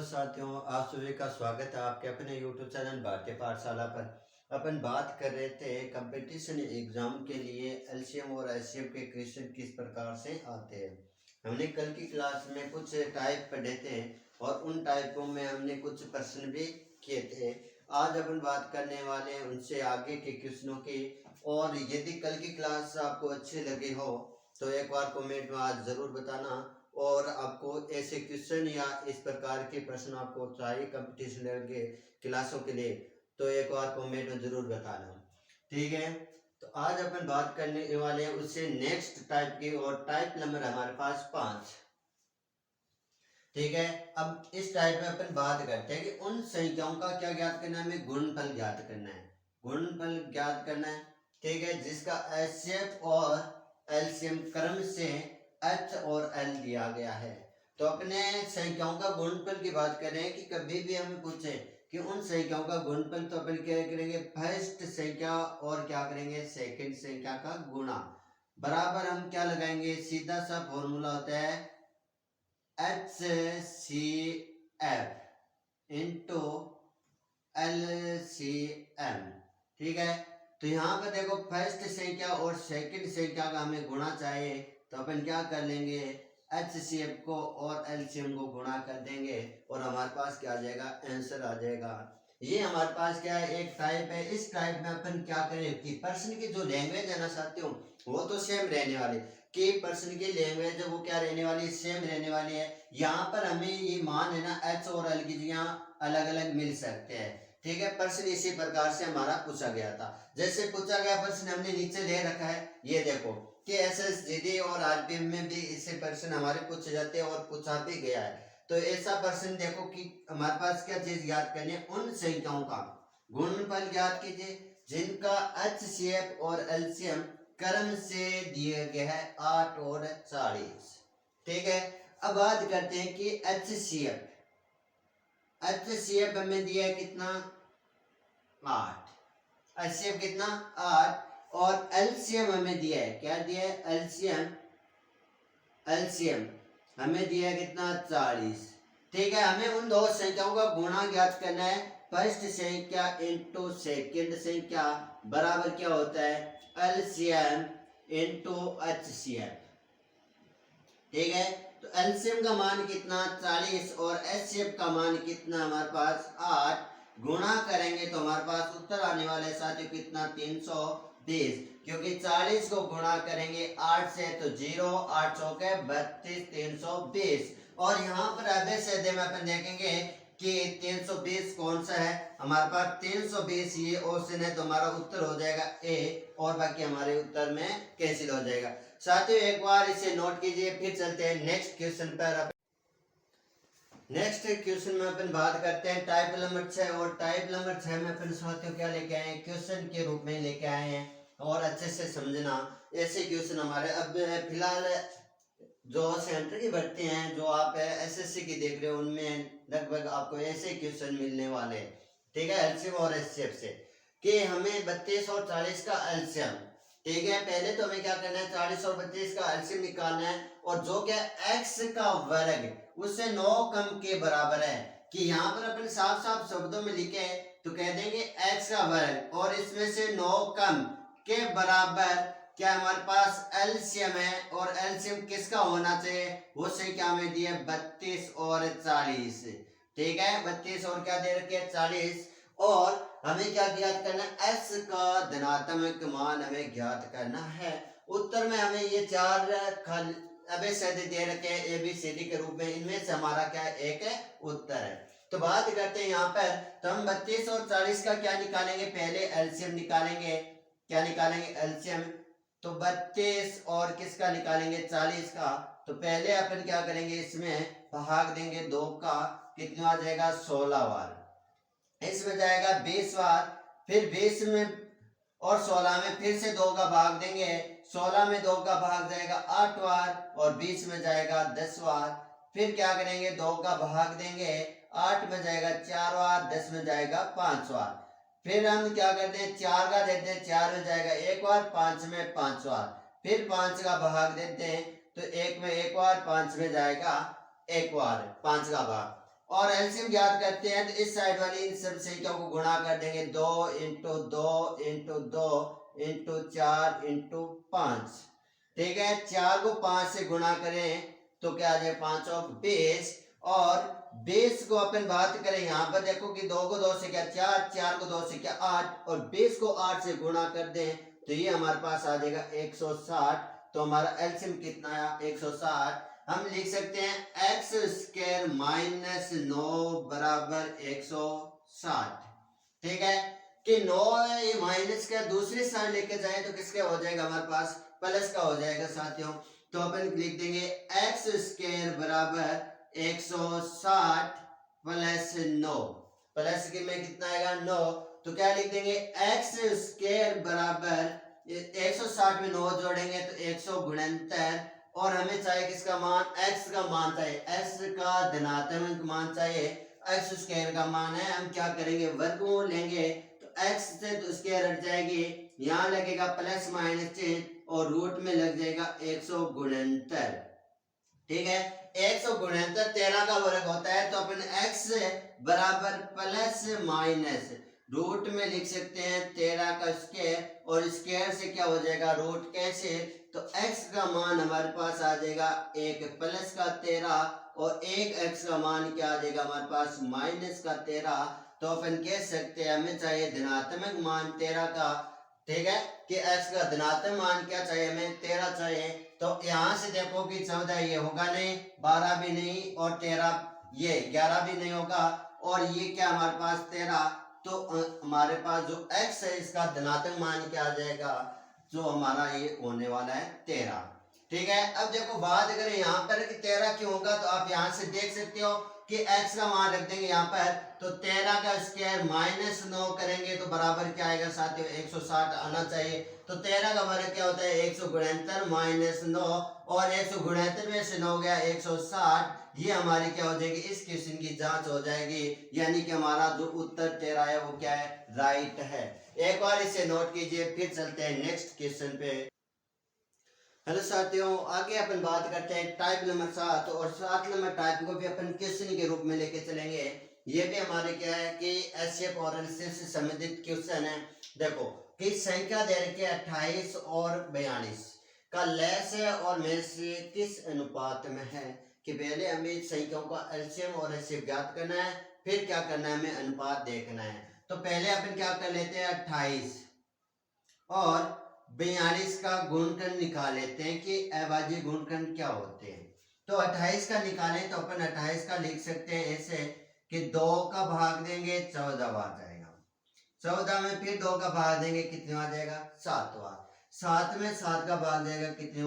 साथियों, आप सभी का स्वागत है आपके अपने यूट्यूब चैनल भारतीय पाठशाला पर। अपन बात कर रहे थे कंपटीशन एग्जाम के लिए एलसीएम और एचसीएफ के क्वेश्चन किस प्रकार से आते हैं। हमने कल की क्लास में कुछ टाइप पढ़े थे और उन टाइपों में हमने कुछ प्रश्न भी किए थे। आज अपन बात करने वाले हैं उनसे आगे के क्वेश्चनों की। और यदि कल की क्लास आपको अच्छी लगी हो तो एक बार कमेंट में आज जरूर बताना। और आपको ऐसे क्वेश्चन या इस प्रकार के प्रश्न आपको चाहिए कंपटीशन लेवल के क्लासों के लिए तो एक बार कमेंट में जरूर बताना, ठीक है। तो आज अपन बात करने वाले हैं उससे नेक्स्ट टाइप की, और टाइप नंबर हमारे पास 5, ठीक है। अब इस टाइप में अपन बात करते हैं कि उन संख्याओं का क्या ज्ञात करना है, हमें गुणनफल ज्ञात करना है। गुणनफल ज्ञात करना है, ठीक है, जिसका एचसीएफ और एलसीएम क्रम से एच और एल दिया गया है। तो अपने संख्याओं का गुणनफल की बात करें कि कभी भी हमें पूछे कि उन संख्याओं का गुणनफल, तो अपन क्या करेंगे, फर्स्ट संख्या और क्या करेंगे, सेकंड संख्या का गुणा बराबर हम क्या लगाएंगे, सीधा सा फॉर्मूला होता है HCF इंटू LCM, ठीक है। तो यहाँ पर देखो फर्स्ट संख्या और सेकंड संख्या का हमें गुणा चाहिए, तो अपन क्या कर लेंगे, HCF को और LCM को गुणा कर देंगे और हमारे पास क्या आ जाएगा, आंसर आ जाएगा। ये हमारे पास क्या है, एक टाइप है। इस टाइप में अपन क्या करें कि पर्सन की जो लैंग्वेज है ना साथियों, वो तो सेम रहने वाली, कि पर्सन की लैंग्वेज है वो क्या रहने वाली, सेम रहने वाली है। यहाँ पर हमें ये मान है ना एच और एल की जगह अलग अलग मिल सकते हैं, ठीक है। प्रश्न इसी प्रकार से हमारा पूछा गया था। जैसे पूछा गया प्रश्न हमने नीचे ले रखा है, ये देखो कि एसएसजीडी और आरपीएम में भी इससे प्रश्न हमारे पूछे जाते हैं और पूछा भी गया है। तो ऐसा प्रश्न देखो कि हमारे पास क्या चीज ज्ञात करनी है, उन संख्याओं का गुणनफल ज्ञात कीजिए जिनका एचसीएफ और एलसीएम क्रम से दिए गए है 8 और 40, ठीक है। अब बात करते हैं कि एचसीएफ हमें दिया है कितना, 8। एचसीएफ कितना, 8। और एलसीएम हमें दिया है, क्या दिया है, एलसीएम हमें दिया है कितना, 40, ठीक है। हमें उन दो संख्याओं का गुणा ज्ञात करना है, फर्स्ट संख्या इंटू सेकंड संख्या बराबर क्या होता है, एलसीएम इंटू एचसीएफ, ठीक है। तो एलसीएम का मान कितना, 40, और एचसीएफ का मान कितना हमारे पास 8। गुणा करेंगे तो हमारे पास उत्तर आने वाले साथियों कितना, 320, क्योंकि 40 को गुणा करेंगे 8 से तो 0, 8 चौके 32, 320। और यहाँ पर आधे से में अपन देखेंगे कि 320 कौन सा है, हमारे पास 320 ये ऑप्शन है, तो हमारा उत्तर हो जाएगा ए, और बाकी हमारे उत्तर में कैंसिल हो जाएगा। साथियों एक बार इसे नोट कीजिए, फिर चलते हैं नेक्स्ट क्वेश्चन पर। नेक्स्ट क्वेश्चन में अपन बात करते हैं टाइप नंबर 6, और टाइप नंबर 6 में अपन साथियों क्या लेके आए हैं, क्वेश्चन के रूप में लेके आए हैं। और अच्छे से समझना, ऐसे क्वेश्चन हमारे अब फिलहाल जो सेंटर की भर्ती हैं, जो आप एसएससी की देख रहे हो, उनमें लगभग आपको ऐसे क्वेश्चन मिलने वाले हैं, ठीक है, एलसीएम और एचसीएफ से, कि हमें 32 और 40 का एलसीएम, ठीक है। पहले तो हमें क्या करना है, 40 और 32 का एलसीएम निकालना है, और जो क्या x का वर्ग उससे 9 कम के बराबर है, कि यहाँ पर अपन साफ साफ शब्दों में लिखे तो कह देंगे x का वर्ग और इसमें से 9 कम के बराबर क्या हमारे पास एलसीएम है, और एलसीएम किसका होना चाहिए, वो संख्या में दी है 32 और 40, ठीक है। 32 और क्या दे रखे 40, और हमें क्या ज्ञात करना है, s का धनात्मक मान हमें ज्ञात करना है। उत्तर में हमें ये 4 अबेद दे रखे हैं ABCD के रूप में, इनमें से हमारा क्या एक उत्तर है। तो बात करते हैं यहाँ पर, तो हम 32 और 40 का क्या निकालेंगे, पहले एलसीएम निकालेंगे, क्या निकालेंगे, एलसीएम। तो 32 और किसका निकालेंगे, 40 का। तो पहले अपन क्या करेंगे, इसमें भाग देंगे 2 का, कितना आ जाएगा, 16 बार, इसमें जाएगा 20 बार, फिर 20 में और 16 में फिर से 2 का भाग देंगे, 16 में 2 का भाग जाएगा 8 बार, और 20 में जाएगा 10 बार, फिर क्या करेंगे, 2 का भाग देंगे, 8 में जाएगा 4 बार, 10 में जाएगा 5 बार, फिर हम क्या करते हैं, 4 का देते हैं, 4 में जाएगा 1 बार, 5 में 5 बार, फिर 5 का भाग देते हैं, तो 1 में 1 बार, 5 में जाएगा 1 बार 5 का भाग, और एलसीएम ज्ञात करते हैं तो इस साइड वाली इन सब संख्याओं को गुणा कर देंगे 2 इंटू 2 इंटू 2 इंटू 4 इंटू 5। ठीक है, 4 को 5 से गुणा करें तो क्या आ जाए 5 और 20। और 20 को अपन बात करें यहाँ पर देखो कि 2 को 2 से क्या 4, 4 को 2 से क्या 8 और 20 को 8 से गुणा कर दें तो ये हमारे पास आ जाएगा 160। तो हमारा एलसीएम कितना आया 160। हम लिख सकते हैं एक्स स्क्वायर माइनस 9 बराबर 160। ठीक है, कि 9 ये माइनस का दूसरी साइड लेके जाए तो किसका हो जाएगा हमारे पास प्लस का हो जाएगा साथियों। तो अपन लिख देंगे एक्स स्क्वायर बराबर 160 प्लस 9, प्लस के में कितना आएगा 9। तो क्या लिख देंगे एक्स स्क्वायर बराबर 160 में 9 जोड़ेंगे तो 169 और हमें चाहिए किसका मान x का मान चाहिए, x का धनात्मक मान चाहिए। x स्क्वायर का मान है, हम क्या करेंगे वर्गमूल लेंगे तो x से तो स्क्वायर हट जाएगी, यहाँ लगेगा प्लस माइनस चिन्ह और रूट में लग जाएगा 169। ठीक है, 169 13 का वर्ग होता है तो अपन x बराबर प्लस माइनस रूट में लिख सकते हैं 13 का स्क्वायर और स्क्वायर से क्या हो जाएगा रूट कैसे, तो x का मान हमारे पास आ जाएगा 1 प्लस का 13 और 1 x का मान क्या आ जाएगा हमारे पास माइनस का 13। तो अपन कह सकते हैं हमें चाहिए धनात्मक मान 13 का। ठीक है, कि x का धनात्मक मान क्या चाहिए हमें 13 चाहिए। तो यहाँ से देखो कि 14 ये होगा नहीं, 12 भी नहीं और 13 ये 11 भी नहीं होगा और ये क्या हमारे पास 13। तो हमारे पास जो x है इसका धनात्मक मान क्या आ जाएगा, जो हमारा ये होने वाला है 13। ठीक है, अब देखो बात करें यहाँ पर कि 13 क्यों होगा तो आप यहाँ से देख सकते हो कि x का मान रख देंगे यहाँ पर तो 13 का स्क्वायर माइनस 9 करेंगे तो बराबर क्या आएगा साथियों 160 आना चाहिए। तो 13 का वर्ग क्या होता है 169 माइनस 9 और 169 में से 9 गया 160। ये हमारी क्या हो जाएगी इस क्वेश्चन की जांच हो जाएगी, यानी कि हमारा जो उत्तर 13 है वो क्या है राइट है। एक बार इसे नोट कीजिए, फिर चलते हैं नेक्स्ट क्वेश्चन पे। हेलो साथियों, आगे अपन बात करते हैं टाइप नंबर 7 और 7 नंबर टाइप को भी अपन क्वेश्चन के रूप में लेके चलेंगे। ये भी हमारे क्या है कि एसएफ और एलसीएम से संबंधित क्वेश्चन है। देखो कि संख्या दे रखी है 28 और 42 का लैस है और में से किस अनुपात में है, कि पहले हमें संख्याओं का एलसीएम और एचसीएफ ज्ञात करना है, फिर क्या करना है हमें अनुपात देखना है। तो पहले अपन क्या कर लेते हैं 28 और 42 का गुणनखंड निकाल लेते हैं कि अभाज्य गुणनखंड क्या होते हैं। तो 28 का निकालें तो अपन 28 का लिख सकते हैं ऐसे कि 2 का भाग देंगे 14 आ जाएगा, 14 में फिर 2 का भाग देंगे कितने आ जाएगा 7वां, 7 में 7 का भाग देगा कितने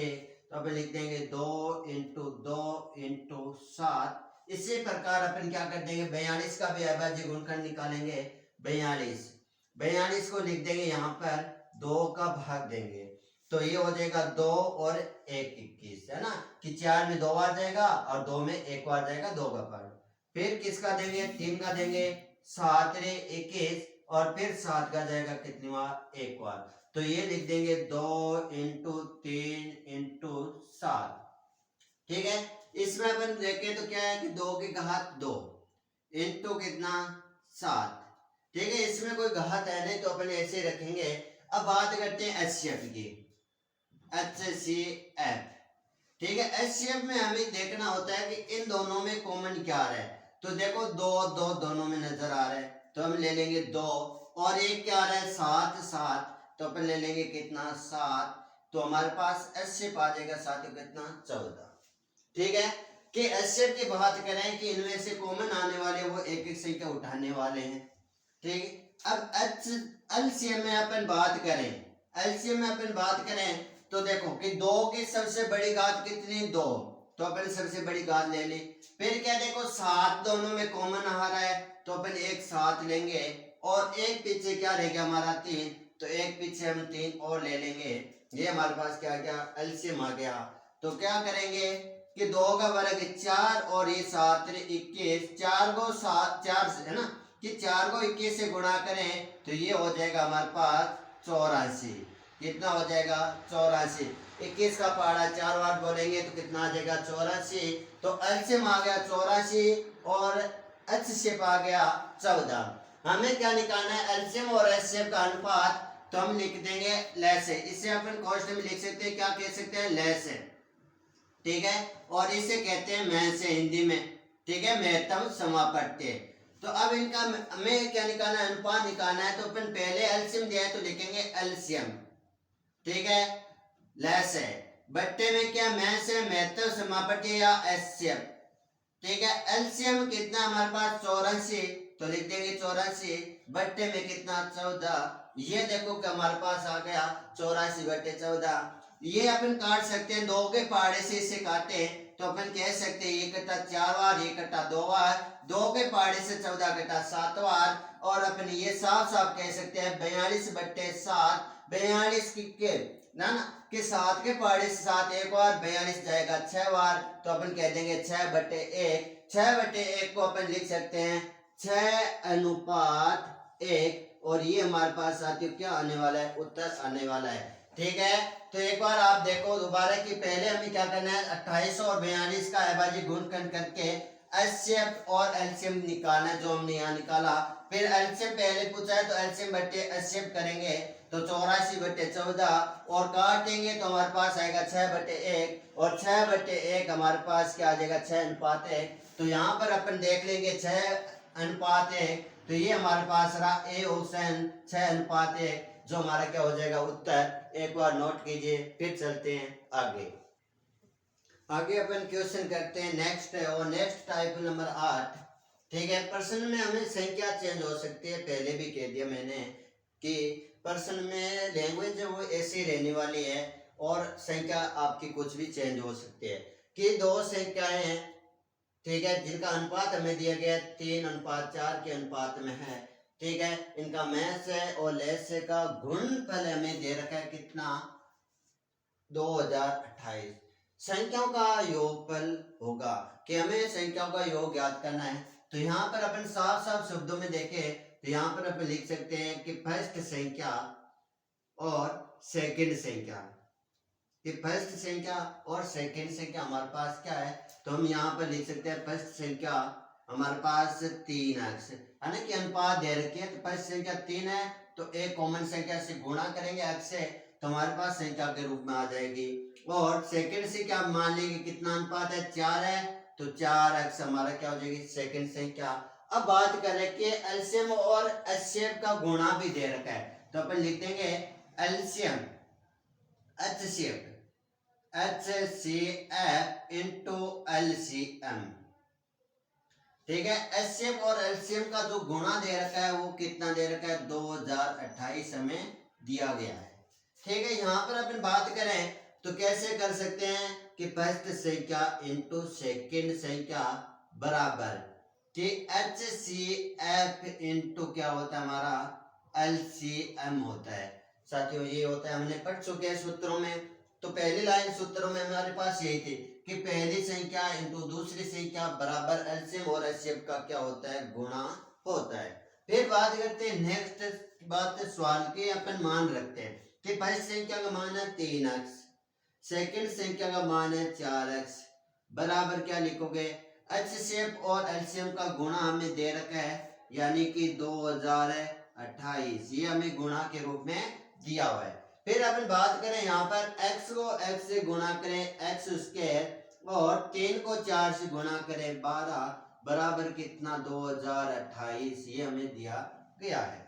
1। तो अपन लिख देंगे 2 इंटू 2 इंटू 7। इसी प्रकार अपन क्या कर देंगे 42 का भी अभाज्य गुणनखंड निकालेंगे। 42 को लिख देंगे यहाँ पर 2 का भाग देंगे तो ये हो जाएगा 2 और 1 21 है ना, कि 4 में 2 आ जाएगा और 2 में 1 आ जाएगा 2 का भाग। फिर किसका देंगे 3 का देंगे 7 रे 21 और फिर 7 का जाएगा कितनी बार 1 बार। तो ये लिख देंगे 2 इंटू 3 इंटू 7। ठीक है, इसमें अपन देखें तो क्या है कि 2 की घात 2 इंटू कितना 7। ठीक है, इसमें कोई घात है नहीं तो अपन ऐसे रखेंगे। अब बात करते हैं एचसीएफ की, एचसीएफ। ठीक है, एचसीएफ में हमें देखना होता है कि इन दोनों में कॉमन क्या है। तो देखो 2 2 दोनों में नजर आ रहा है तो हम ले लेंगे 2 और एक क्या आ रहा है 7 7 तो अपन ले लेंगे कितना 7। तो हमारे पास एचसीएफ आ जाएगा साथियों कितना 14। ठीक है, कि एचसीएफ की बात करें कि इनमें से कॉमन आने वाले वो एक एक संख्या उठाने वाले हैं। ठीक, अब एलसीएम में अपन बात करें, एलसीएम में अपन बात करें तो देखो कि 2 की सबसे बड़ी घात कितनी 2 तो अपन सबसे बड़ी घात ले ली। फिर क्या देखो 7 दोनों में कॉमन आ रहा है तो अपन एक 7 लेंगे और एक पीछे क्या रह गया हमारा 3 तो एक पीछे हम 3 और ले लेंगे। ये हमारे पास क्या क्या एलसीएम आ गया। तो क्या करेंगे कि 2 का वर्ग 4 और ये 7 21 4 को 7 4 से है ना, कि 4 को 21 से गुणा करें तो ये हो जाएगा हमारे पास 84। कितना हो जाएगा 84। 21 का पहाड़ा 4 बार बोलेंगे तो कितना आ जाएगा 84। तो एलसीएम आ गया 84 और एचसीएफ आ गया 14। हमें क्या निकालना है एलसीएम और एचसीएफ का अनुपात, तो हम लिख देंगे लेस है। इसे अपन कॉस्ट में लिख सकते हैं, क्या कह सकते हैं लेस है, ठीक है। और इसे कहते हैं महज है हिंदी में, ठीक है, महत्तम समापत्ति। तो अब इनका हमें क्या निकालना है अनुपात निकालना है। तो अपन पहले एलसीएम दिया है तो लिखेंगे एलसीएम, ठीक है, लेस है बट्टे में क्या महज है महत्तम समापत्ति या एचसीएफ, ठीक है। एलसीएम कितना हमारे पास 84, तो लिख देंगे 84 बट्टे में कितना 14। ये देखो कि हमारे पास आ गया 84 बट्टे 14। ये अपन काट सकते हैं, दो के पहाड़े से इसे काटे तो अपन कह सकते हैं ये कटा 4 बार, ये कटा 2 बार, 2 के पहाड़े से 14 कटा 7 बार। और अपन ये साफ साफ कह सकते हैं 42 बट्टे 7, 42 के ना कि 7 के पहाड़े से 7 एक बार, 42 जाएगा 6 बार, तो अपन कह देंगे 6 बट्टे 1। 6 बट्टे 1 को अपन लिख सकते हैं 6:1। और ये हमारे पास साथियों क्या आने वाला है उत्तर आने वाला है, ठीक है। तो एक बार आप देखो दोबारा कि पहले हमें क्या करना है 28 और 42 का अभाज्य गुणनखंड करके एचसीएफ और एलसीएम निकालना है, जो हमने यहाँ निकाला। फिर एलसीएम पहले पूछा है तो एलसीएम बट्टे एचसीएफ करेंगे तो 84 बट्टे 14 और काटेंगे तो हमारे पास आएगा 6 बट्टे 1 और 6 बट्टे 1 हमारे पास क्या आ जाएगा 6:1। तो यहाँ पर अपन देख लेंगे 6:1, तो ये हमारे पास रहा ए ऑप्शन 6:1, जो हमारा क्या हो जाएगा उत्तर। एक बार नोट कीजिए, फिर चलते हैं आगे। आगे अपन क्वेश्चन करते हैं नेक्स्ट है, और नेक्स्ट टाइप नंबर 8, ठीक है। प्रश्न में हमें संख्या चेंज हो सकती है, पहले भी कह दिया मैंने कि प्रश्न में लैंग्वेज है वो ऐसी रहने वाली है और संख्या आपकी कुछ भी चेंज हो सकती है। कि दो संख्याएं हैं, ठीक है, जिनका अनुपात हमें दिया गया 3:4 के अनुपात में है, ठीक है। इनका मैस है और लेस का गुणनफल हमें दे रखा है कितना 2028। संख्याओं का योगफल होगा कि हमें संख्याओं का योग ज्ञात करना है। तो यहाँ पर अपन साफ साफ शब्दों में देखें तो यहाँ पर अपन लिख सकते हैं कि फर्स्ट संख्या और सेकंड संख्या, कि फर्स्ट संख्या और सेकंड संख्या हमारे पास क्या है, तो हम यहाँ पर लिख सकते हैं फर्स्ट संख्या हमारे पास 3x है ना, कि अनुपात दे रखे हैं। तो फर्स्ट संख्या 3 है तो एक कॉमन संख्या से गुणा करेंगे x से, तो हमारे पास संख्या के रूप में आ जाएगी। और सेकंड से क्या मान लेंगे कितना अनुपात है 4 है, तो 4x हमारा क्या हो जाएगी सेकंड संख्या। अब बात करें कि एलसीएम और एचसीएफ का गुणा भी दे रखा है, तो अपन लिख देंगे LCM HCF HCF into LCM, ठीक है। एचसीएफ और एलसीएम का जो गुणा दे रखा है वो कितना दे रखा है 2028 हमें दिया गया है, ठीक है। यहाँ पर अपन बात करें तो कैसे कर सकते हैं कि फर्स्ट संख्या इंटू सेकंड संख्या बराबर कि HCF इंटू क्या होता है हमारा LCM होता है। साथियों ये होता है, हमने पढ़ चुके हैं सूत्रों में। तो पहली लाइन सूत्रों में हमारे पास यही थी कि पहली संख्या इंटू दूसरी संख्या बराबर एलसीएम और एचसीएफ का क्या होता है गुणा होता है। फिर बात करते हैं नेक्स्ट बात सवाल के अपन मान रखते हैं कि पहली संख्या का मान है 3x, सेकंड संख्या का मान है 4x, बराबर क्या लिखोगे एचसीएफ और एलसीएम का गुणा हमें दे रखा है यानी कि 2028, ये हमें गुणा के रूप में दिया हुआ है। फिर अपन बात करें यहाँ पर x को x से गुणा करें x स्क्वायर और 3 को 4 से गुणा करें 12 बराबर कितना 2028, ये हमें दिया गया है,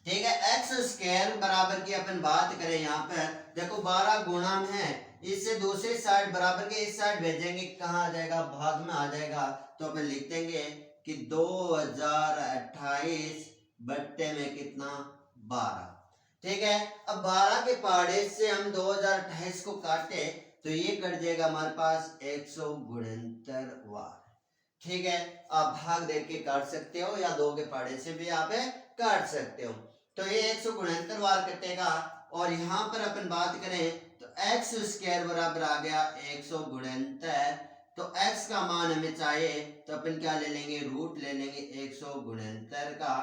ठीक है। x स्क्वायर बराबर की अपन बात करें यहाँ पर देखो 12 गुणा में है, इससे दूसरी साइड बराबर के इस साइड भेजेंगे कहाँ आ जाएगा भाग में आ जाएगा, तो अपन लिख देंगे कि 2028 बट्टे में कितना 12, ठीक है। अब 12 के पहाड़े से हम 2028 को काटे तो ये कट जाएगा हमारे पास 169 बार, ठीक है। आप भाग देख के काट सकते हो या 2 के पहाड़े से भी आप काट सकते हो। तो ये 169 बार कटेगा। और यहाँ पर अपन बात करें तो x स्क्वायर बराबर आ गया 169, तो x का मान हमें चाहिए तो अपन क्या ले लेंगे रूट ले लेंगे 169 का,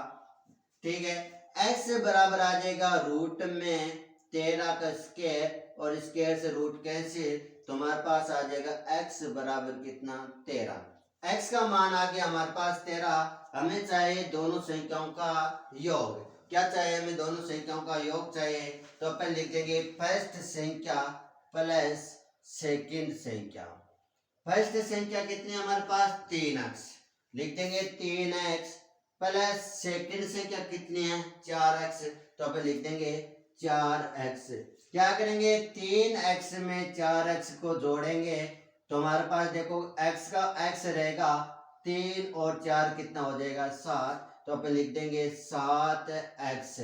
ठीक है। x बराबर आ जाएगा रूट में 13 का स्क्वायर और स्क्वायर से रूट कैंसिल, तो हमारे पास आ जाएगा x बराबर कितना 13। x का मान आ गया हमारे पास 13। हमें चाहिए दोनों संख्याओं का योग। क्या चाहिए हमें? दोनों संख्याओं का योग चाहिए। तो अपन लिख देंगे फर्स्ट संख्या प्लस सेकंड संख्या। फर्स्ट संख्या कितनी है हमारे पास? 3x। लिख देंगे 3x प्लस सेकंड संख्या कितनी है? 4x। तो अपन लिख देंगे 4x। क्या करेंगे? 3x में 4x को जोड़ेंगे तो हमारे पास देखो x का x रहेगा 3 और 4 कितना हो जाएगा? 7। तो अपन लिख देंगे 7x।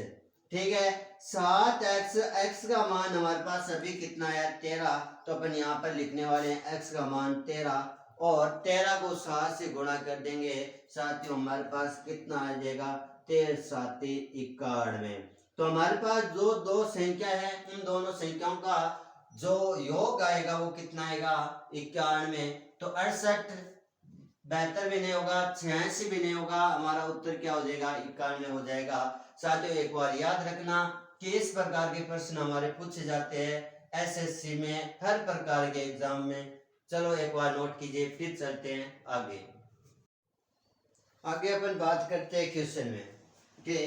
ठीक है, 7x। x का मान हमारे पास अभी कितना है? 13। तो अपन यहाँ पर लिखने वाले हैं x का मान 13 और 13 को 7 से गुणा कर देंगे। साथियों हमारे पास कितना आ जाएगा? 13 7 91। तो हमारे पास जो दो संख्या है उन दोनों संख्याओं का जो योग आएगा वो कितना आएगा? 91। तो 68 72 भी नहीं होगा, 86 भी नहीं होगा। हमारा उत्तर क्या हो जाएगा? 91 हो जाएगा। साथियों एक बार याद रखना कि इस प्रकार के प्रश्न हमारे पूछे जाते हैं एसएससी में, हर प्रकार के एग्जाम में। चलो एक बार नोट कीजिए, फिर चलते हैं आगे। आगे अपन बात करते हैं क्वेश्चन में कि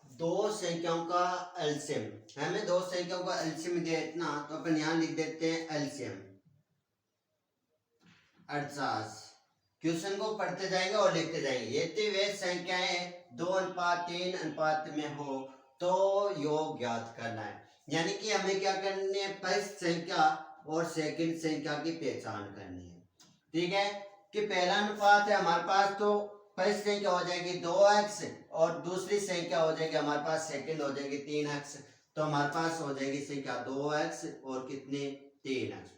दो संख्याओं का एलसीएम। हमें दो संख्याओं का एलसीएम दिया इतना, तो अपन यहां लिख देते हैं एलसीएम 48। क्वेश्चन को पढ़ते जाएंगे और लिखते जाएंगे। यदि वे संख्याएं 2:3 में हो तो योग ज्ञात करना है। यानी कि हमें क्या करनी है? फर्स्ट संख्या और सेकंड संख्या की पहचान करनी है। ठीक है, कि पहला अनुपात है हमारे पास, तो फर्स्ट संख्या हो जाएगी 2x और दूसरी संख्या हो जाएगी हमारे पास सेकंड हो जाएगी 3x। तो हमारे पास हो जाएगी संख्या 2x और कितनी? 3x।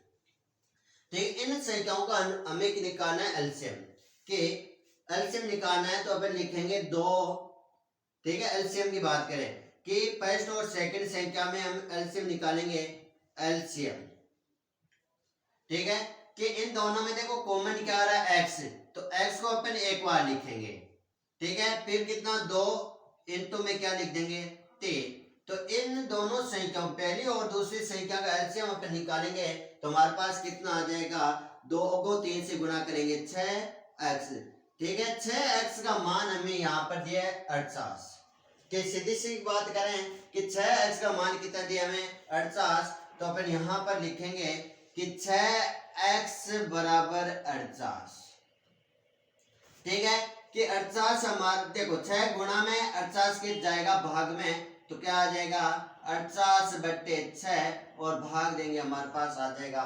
ठीक, इन संख्याओं का हमें निकालना है एलसीएम। कि एलसीएम निकालना है तो अपन लिखेंगे 2। ठीक है, एलसीएम की बात करें कि फर्स्ट और सेकंड संख्या में हम एलसीएम निकालेंगे। एलसीएम ठीक है, कि इन दोनों में देखो कॉमन क्या आ रहा है? x। तो x को अपन एक बार लिखेंगे। ठीक है, फिर कितना? 2 इंटू में क्या लिख देंगे? 3। तो इन दोनों संख्याओं पहली और दूसरी संख्या का एलसीएम अपन निकालेंगे तो हमारे पास कितना आ जाएगा? 2 को 3 से गुणा करेंगे 6x। ठीक है, 6x का मान हमें यहाँ पर दिया है 48। कि सीधी सी बात करें कि 6x का मान कितना दिया हमें? 48। तो अपन यहाँ पर लिखेंगे कि 6x बराबर 48। ठीक है, कि 48 हमारा देखो 6 गुणा में 48 के जाएगा भाग में, तो क्या आ जाएगा? 48/6 और भाग देंगे हमारे पास आ जाएगा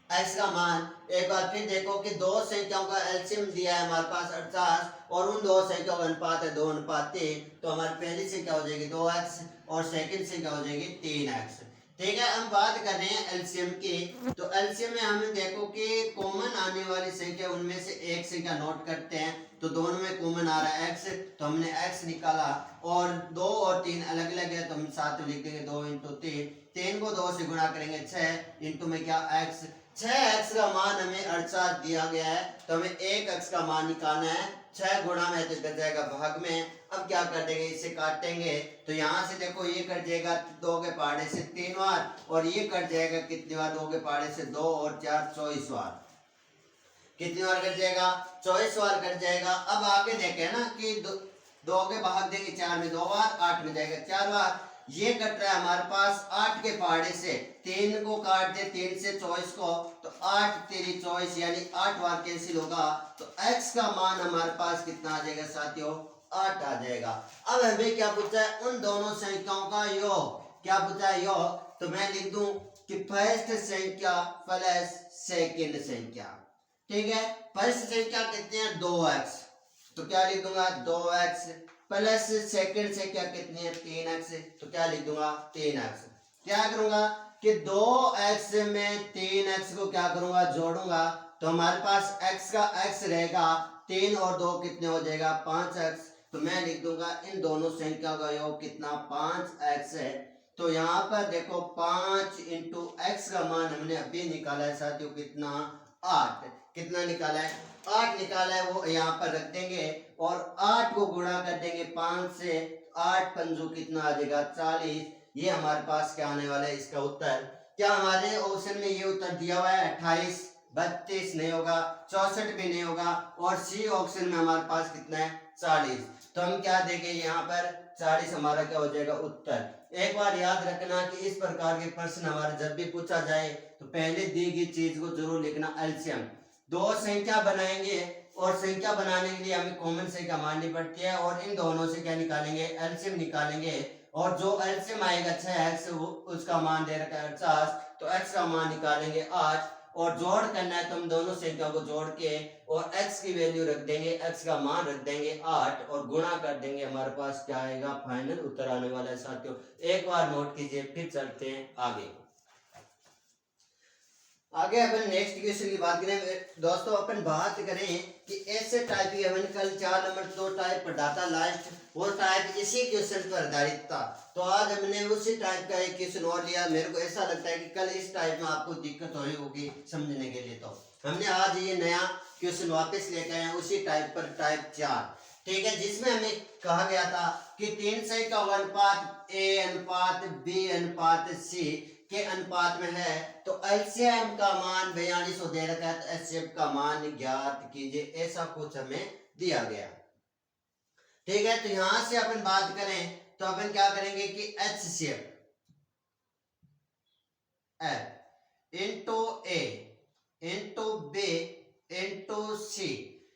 x का मान। एक बार फिर देखो कि दो संख्याओं का एलसीएम दिया है हमारे पास 48 और उन दो संख्याओं का अनुपात है 2:3। तो हमारी पहली संख्या हो जाएगी 2x और सेकंड संख्या हो जाएगी 3x। ठीक है, हम बात कर रहे हैं एलसीएम की। तो एलसीएम में हमें देखो कि कॉमन आने वाली संख्या उनमें से एक संख्या नोट करते हैं। तो दोनों में कॉमन आ रहा है x, तो हमने x निकाला और 2 और 3 अलग अलग है तो हम साथ में लिख देंगे 2 × 3। 3 को 2 से गुणा करेंगे 6 इंटू में क्या? x। 6x का मान हमें 48 दिया गया है तो हमें 1x का मान निकालना है। 6 गुणा में तो कर जाएगा भाग में। अब क्या कर देंगे? इसे काटेंगे तो यहाँ से देखो ये कट जाएगा 2 के पहाड़े से 3 बार और ये कट जाएगा कितनी बार? 2 के पहाड़े से 2 और 4 24 बार। कितनी बार कट जाएगा? 24 बार कट जाएगा। अब आगे देखें ना कि 2 के भाग देंगे 4 में 2 बार, 8 में जाएगा 4 बार। ये कट रहा है हमारे पास 8 के पहाड़े से, 3 को काट दे 3 से 24 को, तो 8 3 24 यानी 8 बार कैंसिल होगा। तो x का मान हमारे पास कितना आ जाएगा साथियों? 8 आ जाएगा। अब हमें क्या पूछा है? उन दोनों संख्याओं का योग। क्या पूछा है? योग। तो मैं लिख दूं कि फर्स्ट संख्या प्लस सेकंड संख्या। ठीक है, फर्स्ट संख्या कितनी है? 2x। तो क्या लिख दूंगा? 2x प्लस सेकंड संख्या कितनी है? 3x। तो क्या लिख दूंगा? 3x। क्या करूंगा कि 2x में 3x को क्या करूंगा? जोड़ूंगा तो हमारे पास x का x रहेगा 3 और 2 कितने हो जाएगा? 5x। तो मैं लिख दूंगा इन दोनों संख्या का योग कितना? 5x है। तो यहाँ पर देखो 5 × x का मान हमने अभी निकाला है साथियों, कितना? 8। कितना निकाला है? 8 निकाला है, वो यहाँ पर रख देंगे और 8 को गुणा कर देंगे 5 से 8 पंजू कितना आ जाएगा 40। ये हमारे पास क्या आने वाला है इसका उत्तर। क्या हमारे ऑप्शन में ये उत्तर दिया हुआ है 28, 32 नहीं होगा, 64 भी नहीं होगा, और सी ऑप्शन में हमारे पास कितना है 40। तो हम क्या देंगे यहाँ पर 40 हमारा क्या हो जाएगा उत्तर। एक बार याद रखना कि इस प्रकार के प्रश्न हमारे जब भी पूछा जाए तो पहले दी गई चीज को जरूर लिखना एलसीएम। दो संख्या बनाएंगे और संख्या बनाने के लिए हमें कॉमन संख्या माननी पड़ती है और इन दोनों से क्या निकालेंगे एलसीएम निकालेंगे, और जो एलसीएम आएगा 6x उसका मान दे रखा है 50, तो x का मान निकालेंगे 8 और जोड़ करना है तो हम दोनों संख्याओं को जोड़ के और x की वैल्यू रख देंगे, x का मान रख देंगे 8 और गुणा कर देंगे, हमारे पास क्या आएगा फाइनल उत्तर आने वाला है साथियों। एक बार नोट कीजिए, फिर चलते हैं आगे। आगे अपन नेक्स्ट क्वेश्चन की बात करें दोस्तों। अपन बात करें कि ऐसे टाइप की अपन कल 4 नंबर 2 टाइप पढ़ा था लास्ट, वो टाइप इसी क्वेश्चन पर आधारित था। तो आज हमने उसी टाइप का एक क्वेश्चन और लिया। मेरे को ऐसा लगता है कि कल इस टाइप में आपको दिक्कत हो रही होगी समझने के लिए, तो हमने आज ये नया क्वेश्चन वापस लेके आए उसी टाइप पर, टाइप 4, ठीक है, जिसमें हमें कहा गया था कि 3 संख्या का अनुपात ए अनुपात बी अनुपात सी के अनुपात में है, तो एलसीएम का मान 4200 दे रखा है, तो एचसीएफ का मान ज्ञात कीजिए, ऐसा कुछ हमें दिया गया, ठीक है। तो यहां से अपन बात करें तो अपन क्या करेंगे कि एचसीएफ इंटू ए इंटू बी इंटू सी,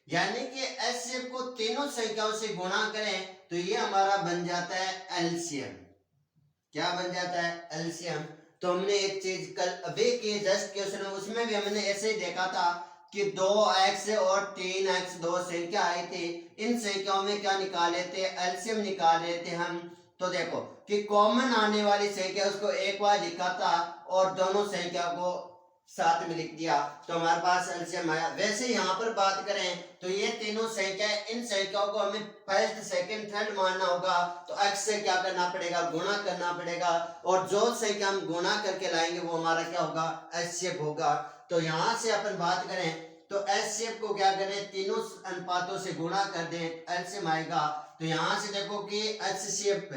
यानी कि एचसीएफ को तीनों संख्याओं से गुणा करें तो ये हमारा बन जाता है एलसीएम। क्या बन जाता है एलसीएम। तो हमने एक चीज कल अभी की जस्ट क्वेश्चन उसमें भी हमने ऐसे ही देखा था कि 2x और 3x दो संख्या आई थी, इन संख्याओं में क्या निकाले थे एलसीएम निकाले थे हम। तो देखो कि कॉमन आने वाली संख्या उसको एक बार लिखा था और दोनों संख्या को साथ में लिख दिया, तो हमारे पास एलसीएम आया। वैसे यहाँ पर बात करें तो ये तीनों संख्या, इन संख्याओं को हमें फर्स्ट सेकंड थर्ड मानना होगा, तो x से क्या करना पड़ेगा गुणा करना पड़ेगा, और जो संख्या हम गुणा करके लाएंगे वो हमारा क्या होगा एचसीएफ होगा। तो यहाँ से अपन बात करें तो एचसीएफ को क्या करें तीनों अनुपातों से गुणा कर दें, एलसीएम आएगा। तो यहाँ से देखो कि एचसीएफ,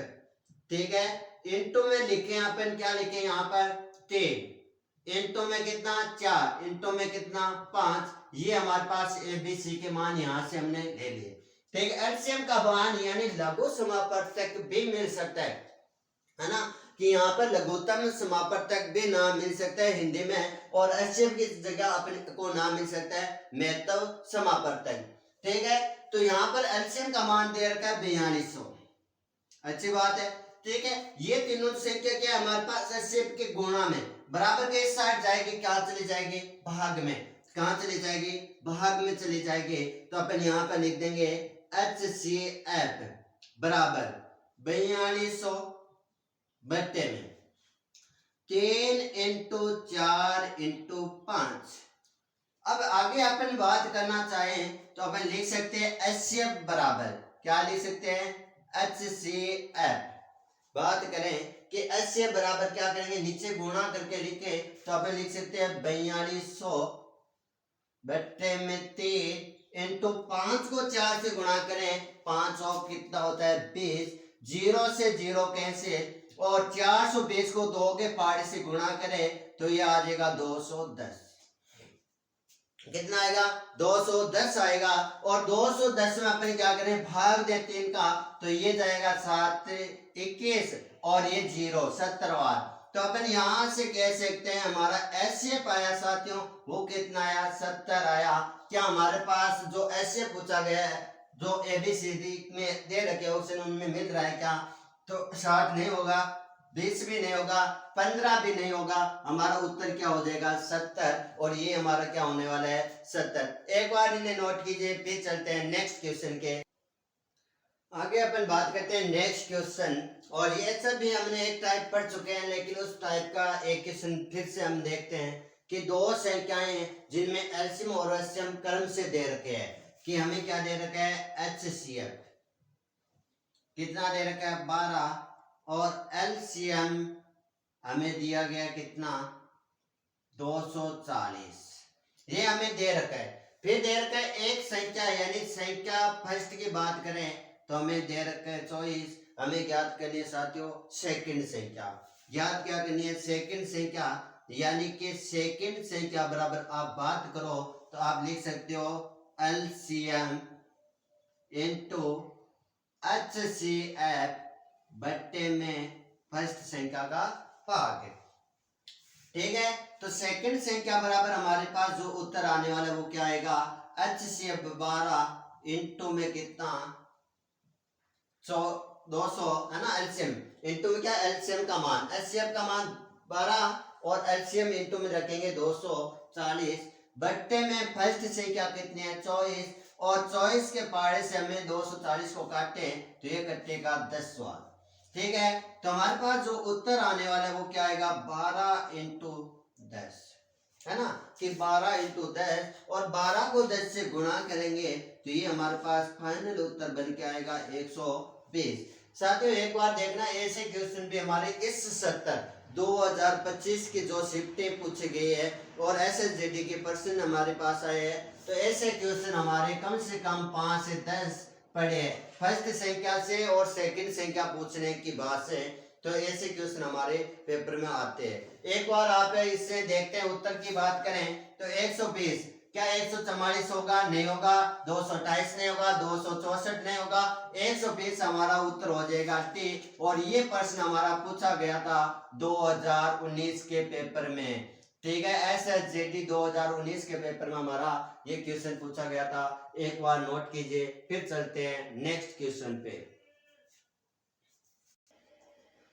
ठीक है, इंटू में लिखे अपन क्या लिखे यहाँ पर 3, इंटू में कितना 4, इंटू में कितना 5, ये हमारे पास ए बी सी के मान यहाँ से हमने ले लिए, ठीक है। एलसीएम का मान यानी लघु समापवर्तक भी मिल सकता है ना, कि यहाँ पर लघुत्तम समापवर्तक भी नाम मिल सकता है हिंदी में, और एचसीएफ की जगह अपने को नाम मिल सकता है महत्व समापवर्तक, ठीक है। तो यहाँ पर एलसीएम का मान दे रखा है 4200, अच्छी बात है, ठीक है। ये तीनों संख्या क्या है हमारे पास एचसीएफ के गुणा में बराबर के इस साइड जाएगी, क्या चली जाएगी भाग में, कहाँ चली जाएगी भाग में चली जाएगी। तो अपन यहाँ पर लिख देंगे एचसीएफ बराबर 4200 बट्टे में 3 इंटू 4 इंटू 5। अब आगे अपन बात करना चाहें तो अपन लिख सकते हैं एचसीएफ बराबर, क्या लिख सकते हैं एचसीएफ। बात करें कि एचसीएफ बराबर क्या करेंगे नीचे गुणा करके लिखे तो अपन लिख सकते हैं 4200 बट्टे में 3 इंटू 5 को 4 से गुणा करें, 5 और कितना होता है 20, 0 से 0 कैंसिल, और 420 को 2 के पार्ट से गुणा करें तो ये आ जाएगा 210। कितना आएगा 210 आएगा, और 210 में अपन क्या करें भाग दें 3 का, तो ये जाएगा 7 21 और ये 0 70 बार। तो अपन यहाँ से कह सकते हैं हमारा एचसीएफ आया साथियों, वो कितना आया 70 आया। क्या हमारे पास जो एचसीएफ पूछा गया है जो एबीसीडी में दे रखे ऑप्शन उनमें मिल रहा है क्या, तो 60 नहीं होगा, 20 भी नहीं होगा, 15 भी नहीं होगा, हमारा उत्तर क्या हो जाएगा 70, और ये हमारा क्या होने वाला है 70। एक बार इन्हें नोट कीजिए, फिर चलते हैं नेक्स्ट क्वेश्चन के आगे। अपन बात करते हैं नेक्स्ट क्वेश्चन, और ये सब भी हमने एक टाइप पढ़ चुके हैं, लेकिन उस टाइप का एक क्वेश्चन फिर से हम देखते हैं कि दो संख्याएं जिनमें एलसीएम और एचसीएम क्रम से दे रखे हैं, कि हमें क्या दे रखा है एचसीएफ कितना दे रखा है 12, और एलसीएम हमें दिया गया कितना 240, ये हमें दे रखा है। फिर दे रखा है एक संख्या, यानी संख्या फर्स्ट की बात करें तो हमें दे रखा है 24, हमें ज्ञात करनी है साथियों सेकंड संख्या। ज्ञात क्या करनी है? सेकंड संख्या, यानी कि सेकंड संख्या बराबर आप बात करो तो आप लिख सकते हो एलसीएम इनटू एचसीएफ बट्टे में फर्स्ट संख्या का भाग है। ठीक है, तो सेकंड संख्या बराबर हमारे पास जो उत्तर आने वाला है वो क्या आएगा? एचसीएफ 12 इंटू में कितना 200 है ना, एलसीएम इंटू में क्या एलसीएम का मान, एचसीएफ का मान 12 और एलसीएम इंटू में रखेंगे 240 बट्टे में फर्स्ट संख्या कितनी है 24 और 24 के पारे से हमें 240 को काटे तो ये कटेगा 10 सवाल। ठीक है, तो हमारे पास जो उत्तर आने वाला है वो क्या आएगा? 12 इंटू 10 है ना, कि 12 इंटू 10 और 12 को 10 से गुणा करेंगे तो ये हमारे पास फाइनल उत्तर बन के आएगा 120। साथियों एक बार देखना, ऐसे क्वेश्चन भी हमारे इस सत्र 2025 की जो शिफ्टें पूछे गए हैं और एसएसजीडी के प्रश्न हमारे पास आए हैं, तो ऐसे क्वेश्चन हमारे कम से कम 5 से 10 पढ़े हैं फर्स्ट संख्या से और सेकंड संख्या पूछने की बात से, तो ऐसे क्वेश्चन हमारे पेपर में आते हैं। एक बार आप इससे देखते हैं, उत्तर की बात करें तो 120 क्या 144 होगा? नहीं होगा। 228 नहीं होगा, 264 नहीं होगा, 120 हमारा उत्तर हो जाएगा टी। और ये प्रश्न हमारा पूछा गया था 2019 के पेपर में। ठीक है, एसएसजीडी 2019 के पेपर में हमारा ये क्वेश्चन पूछा गया था, एक बार नोट कीजिए। फिर चलते हैं नेक्स्ट क्वेश्चन पे।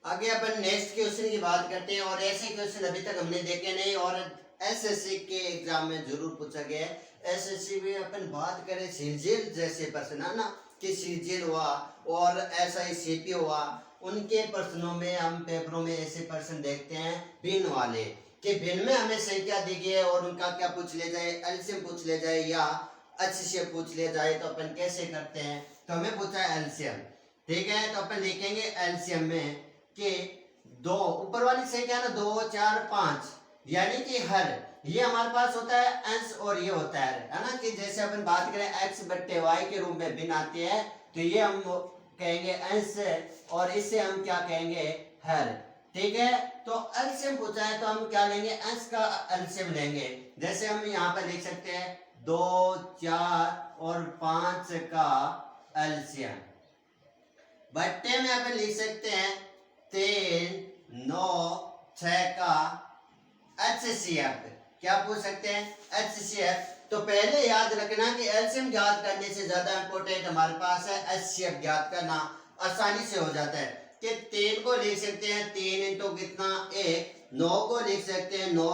आगे अपन नेक्स्ट क्वेश्चन की बात करते हैं और ऐसे क्वेश्चन अभी तक हमने देखे नहीं और एसएससी के एग्जाम में जरूर पूछा गया है। एसएससी में अपन बात करें सीजीएल जैसे प्रश्न है ना, कि सीजीएल हुआ और एसआईसीपी हुआ, उनके प्रश्नों में हम पेपरों में ऐसे प्रश्न देखते हैं भिन्न वाले, कि भिन्न में हमें संख्या दी गई है और उनका क्या पूछ लिया जाए? एलसीएम पूछ लिया जाए या एचसीएफ पूछ लिया जाए, तो अपन कैसे करते हैं? तो हमें पूछा है एलसीएम। ठीक है, तो अपन लिखेंगे एलसीएम में कि दो ऊपर वाली संख्या ना 2 4 5, यानी कि हर ये हमारे पास होता है अंश और ये होता है ना, कि जैसे अपन बात करें x बट्टे y के रूप में भिन्न आती है तो ये हम कहेंगे अंश और इसे हम क्या कहेंगे? हर। ठीक है, तो एलसीएम पूछा है तो हम क्या लेंगे? अंश का एलसीएम लेंगे। जैसे हम यहाँ पर लिख सकते हैं 2 4 और 5 का एलसीएम। बट्टे में अपन लिख सकते हैं 3 9 6 का एचसीएफ। क्या पूछ सकते हैं? एचसीएफ। तो पहले याद रखना कि एलसीएम ज्ञात करने से ज्यादा इंपॉर्टेंट हमारे पास है एचसीएफ ज्ञात करना, आसानी से हो जाता है। कि 3 को लिख सकते हैं 3 इंटू कितना 1, 9 को लिख सकते हैं 9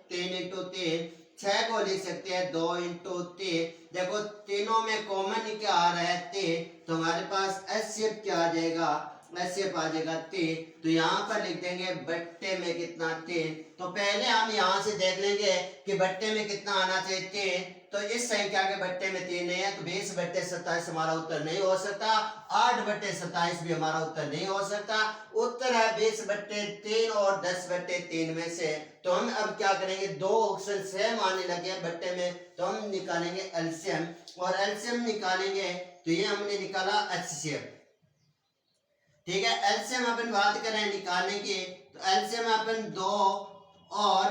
3 इंटू 3, 6 को लिख सकते हैं 2 इंटू 3। देखो तीनों में कॉमन क्या आ रहा है 3, तो हमारे पास एचसीएफ क्या आ जाएगा? एचसीएफ आ जाएगा 3। तो यहाँ पर लिख देंगे बट्टे में कितना 3। तो पहले हम यहाँ से देख लेंगे कि बट्टे में कितना आना चाहिए 3, तो इस संख्या के बट्टे में 3 नहीं है तो 20 बट्टे 27 हमारा उत्तर नहीं हो सकता। 8 बट्टे 27 भी हमारा उत्तर नहीं हो सकता। उत्तर है 20 बट्टे 3 और 10 बट्टे 3 में से। तो हम अब क्या करेंगे? दो ऑप्शन सेम आने लगे बट्टे में, तो हम निकालेंगे एलसीएम और एलसीएम निकालेंगे तो ये हमने निकाला एचसीएफ। ठीक है, एलसीएम अपन बात करें निकालने की, तो एलसीएम अपन 2 और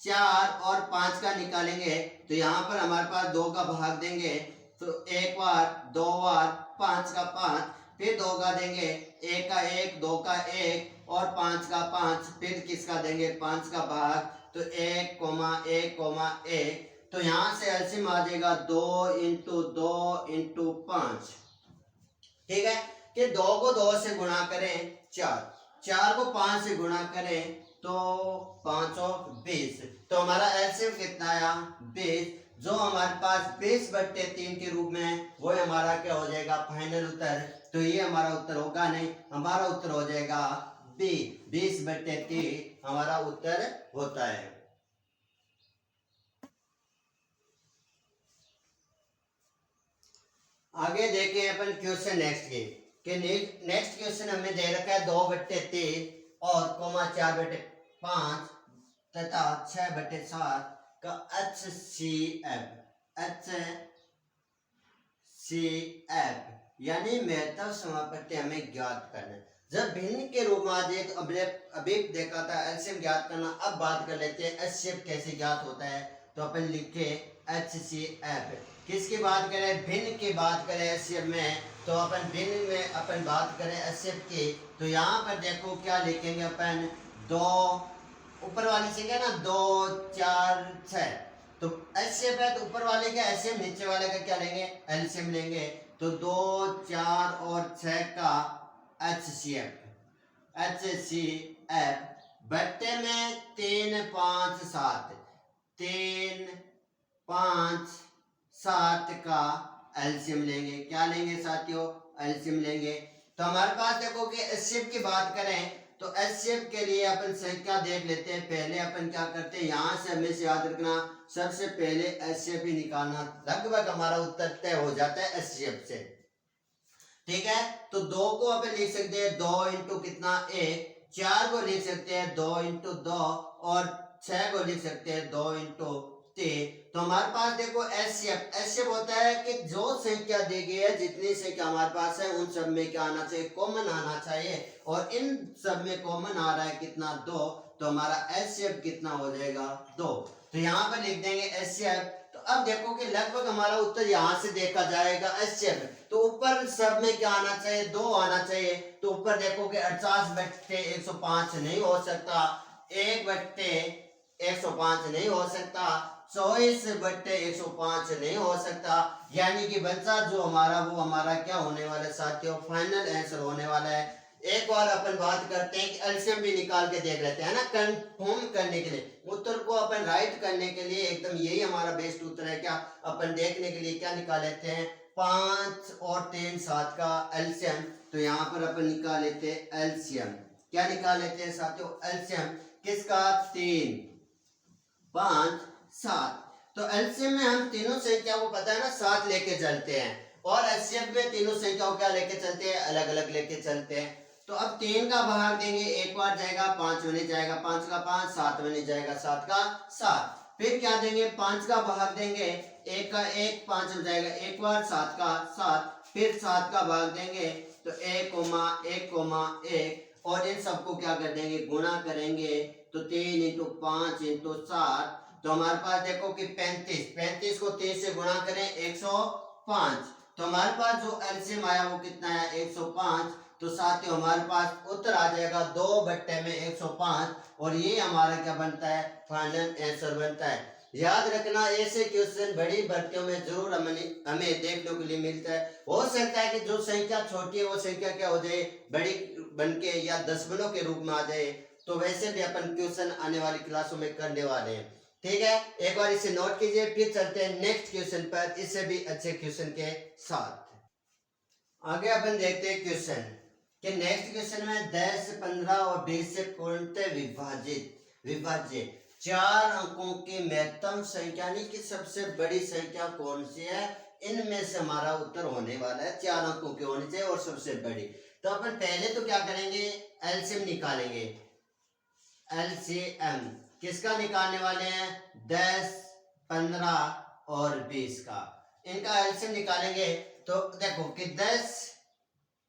4 और 5 का निकालेंगे तो यहाँ पर हमारे पास 2 का भाग देंगे तो 1 बार 2 बार 5 का 5, फिर 2 का देंगे 1 का 1 2 का 1 और 5 का 5, फिर किसका देंगे 5 का भाग, तो 1 1 1। तो यहाँ से एलसीएम आ जाएगा 2 इंटू 2 इंटू 5। ठीक है, कि 2 को 2 से गुणा करें 4, 4 को 5 से गुणा करें तो 5 और 20, तो हमारा एलसीएम कितना आया 20, जो हमारे पास 20 बट्टे 3 के रूप में है वो हमारा क्या हो जाएगा फाइनल उत्तर। तो ये हमारा उत्तर होगा नहीं, हमारा उत्तर हो जाएगा बी, 20 बट्टे 3 हमारा उत्तर होता है। आगे देखें अपन क्वेश्चन नेक्स्ट के, कि नेक्स्ट क्वेश्चन हमें दे रखा है 2 बट्टे 3 और 4 बट्टे 5 तथा 6 बट्टे 7 का एचसीएफ यानी महत्व समापत्ति हमें ज्ञात करना है। जब भिन्न के रूप में आ जाए तो अभी देखा था एलसीएम ज्ञात करना। अब बात कर लेते हैं एचसीएफ कैसे ज्ञात होता है। तो अपन लिखे एचसीएफ। किसकी बात करें? भिन्न की बात करें एचसीएफ में, तो अपन भिन्न में अपन बात करें एचसीएफ की, तो यहाँ पर देखो क्या लिखेंगे अपन, दो ऊपर वाली संख्या ना 2 4 6, तो एचसीएफ है तो ऊपर वाले का एचसीएफ, नीचे वाले का क्या लेंगे? एलसीएम लेंगे। तो 2 4 और 6 का एचसीएफ बट्टे में 3 5 7, 3 5 7 का एलसीएम लेंगे। क्या लेंगे साथियों? एलसीएम लेंगे। तो हमारे पास देखो कि एचसीएफ की बात करें तो एचसीएफ के लिए अपन संख्या देख लेते हैं। पहले अपन क्या करते हैं, यहाँ से हमेशा याद रखना, सबसे पहले एचसीएफ ही निकालना। लगभग हमारा उत्तर तय हो जाता है एचसीएफ से। ठीक है, तो 2 को अपन लिख सकते हैं 2 इंटू कितना 1, 4 को लिख सकते हैं 2 इंटू 2 और 6 को लिख सकते हैं 2 इंटू 3। तो हमारे पास देखो एचसीएफ होता है कि जो संख्या दी गई है, जितनी संख्या हमारे पास है उन सब में क्या आना चाहिए? कॉमन आना चाहिए। और इन सब में कॉमन आ रहा है कितना? 2। तो हमारा एचसीएफ कितना हो जाएगा? 2। तो यहाँ पर लिख देंगे एचसीएफ। तो अब देखो कि लगभग हमारा उत्तर यहाँ से देखा जाएगा एचसीएफ, तो ऊपर सब में क्या आना चाहिए? 2 आना चाहिए। तो ऊपर देखो कि 48 बट्टे 105 नहीं हो सकता, 1 बट्टे 105 नहीं हो सकता, 24 बट्टे 105 नहीं हो सकता। यानी कि बच्चा जो हमारा वो हमारा क्या होने वाला है साथियों? फाइनल आंसर होने वाला है। एक बार अपन बात करते हैं कि एलसीएम भी निकाल के देख लेते हैं ना, कंफर्म करने के लिए, उत्तर को अपन राइट करने के लिए एकदम यही हमारा बेस्ट उत्तर है। क्या अपन देखने के लिए क्या निकाल लेते हैं? 5 और 3 7 का एलसीएम। तो यहाँ पर अपन निकाल लेते हैं एलसीएम। क्या निकाल लेते हैं साथियों? एलसीएम किसका? 3 5 7। तो एलसीएम में हम तीनों संख्या को पता है ना 7 लेके चलते हैं, और एचसीएफ में तीनों संख्याओं क्या लेके चलते हैं? अलग अलग लेके चलते हैं। तो अब 3 का भाग देंगे, एक बार जाएगा 5 में नहीं जाएगा, 5 का 5, 7 में नहीं जाएगा, 7 का 7। फिर क्या देंगे? 5 का भाग देंगे, 1 का 1 5 में जाएगा, एक बार 7 का 7। फिर 7 का भाग देंगे तो 1,1,1, और इन सबको क्या कर देंगे? गुणा करेंगे। तो 3 इंटू 5 इंटू 7, तो हमारे पास देखो कि 35 को 3 से गुणा करें 105। तो हमारे पास जो एलसीएम आया वो कितना है? 105। तो साथियों हमारे पास उत्तर आ जाएगा 2 बट्टे में 105, और ये हमारा क्या बनता है? फाइनल आंसर बनता है। याद रखना, ऐसे क्वेश्चन बड़ी भर्तियों में जरूर हमें देखने के लिए मिलता है। हो सकता है कि जो संख्या छोटी है वो संख्या क्या हो जाए? बड़ी बनके या दशमलव के रूप में आ जाए। तो वैसे भी अपन क्वेश्चन आने वाली क्लासों में करने वाले हैं। ठीक है, एक बार इसे नोट कीजिए। फिर चलते हैं नेक्स्ट क्वेश्चन पर, इससे भी अच्छे क्वेश्चन के साथ। आगे अपन देखते हैं क्वेश्चन कि नेक्स्ट क्वेश्चन में 10 15 और 20 से पूर्णतः विभाज्य 4 अंकों की महत्तम संख्या यानी कि सबसे बड़ी संख्या कौन सी है? इनमें से हमारा उत्तर होने वाला है 4 अंकों की होनी चाहिए और सबसे बड़ी। तो अपन पहले तो क्या करेंगे? एलसीएम निकालेंगे। एलसीएम किसका निकालने वाले हैं? 10 15 और 20 का। इनका एलसीएम निकालेंगे। तो देखो कि 10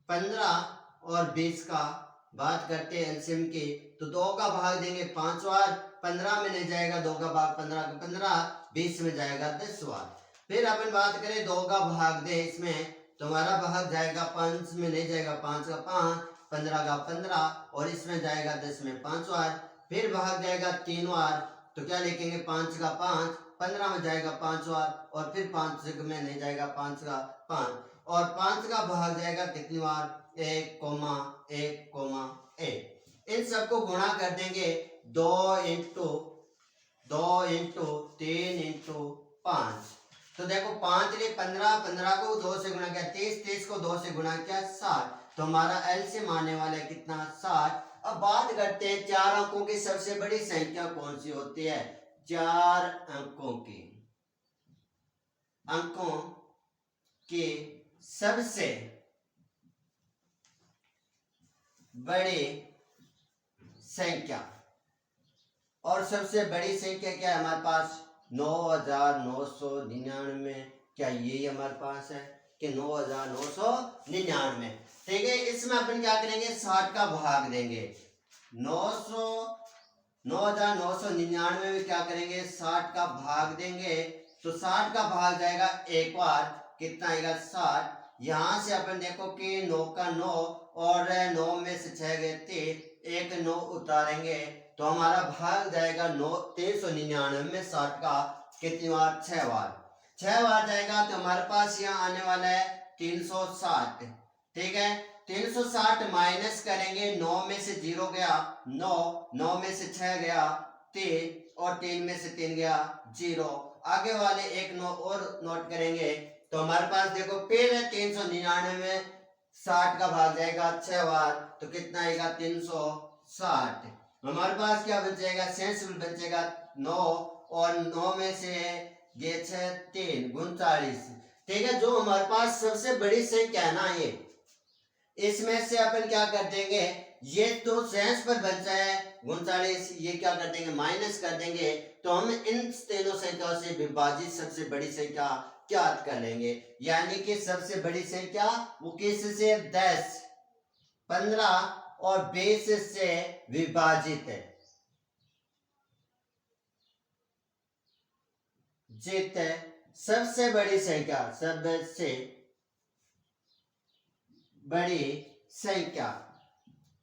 15 और 20 का बात करते हैं एलसीएम की, तो 2 का भाग देंगे 5 बार, 15 में नहीं जाएगा, 2 का भाग 15 का 15, 20 में जाएगा 10 बार। फिर अपन बात करें 2 का भाग दे इसमें, तो हमारा भाग जाएगा 5 में नहीं जाएगा, 5 का 5, 15 का 15, और इसमें जाएगा 10 में 5 बार। फिर भाग जाएगा 3 बार, तो क्या लिखेंगे? 5 का 5, 15 में जाएगा 5 बार, और फिर 5 में नहीं जाएगा, 5 का 5, और 5 का भाग जाएगा कितनी बार? 1,1,1। इन सबको गुणा कर देंगे 2 इंटू 3 इंटू 5। तो देखो 5 ने 15, 15 को 2 से गुणा किया 30, 30 को 2 से गुणा किया 60। तो हमारा एलसीएम आने वाला है कितना? 60। अब बात करते हैं 4 अंकों की सबसे बड़ी संख्या कौन सी होती है? 4 अंकों की सबसे बड़ी संख्या, और सबसे बड़ी संख्या क्या है हमारे पास? 9,999। क्या यही हमारे पास है? कि 9,999। ठीक है, इसमें अपन क्या करेंगे, 60 का भाग देंगे। 9,999 में क्या करेंगे, 60 का भाग देंगे। तो 60 का भाग जाएगा एक बार, कितना आएगा 60। यहाँ से अपन देखो कि 9 का 9 और 9 में से 6 गए 3, एक 9 उतारेंगे तो हमारा भाग जाएगा 399 में 60 का कितनी बार, 6 बार। 6 बार जाएगा तो हमारे पास यहाँ आने वाला है 360। ठीक है, 360 माइनस करेंगे, 9 में से 0 गया 9, 9 में से 6 गया 3 और 3 में से 3 गया 0। आगे वाले एक 9 और नोट करेंगे तो हमारे पास देखो फिर 399 में 60 का भाग जाएगा 6 बार, तो कितना आएगा 360। हमारे पास क्या बचेगा, सेंसिबल बचेगा 9 और 9 में से ये 6 3 39। ठीक है, जो हमारे पास सबसे बड़ी संख्या है ना, ये इसमें से अपन क्या कर देंगे, ये तो सेंस पर बचा है 39, ये क्या कर देंगे, माइनस कर देंगे। तो हम इन तीनों संख्याओं से विभाजित सबसे बड़ी संख्या ज्ञात कर लेंगे। यानी कि सबसे बड़ी संख्या वो किससे, 10, 15 और 20 से विभाजित है। जित है सबसे बड़ी संख्या, सबसे बड़ी संख्या।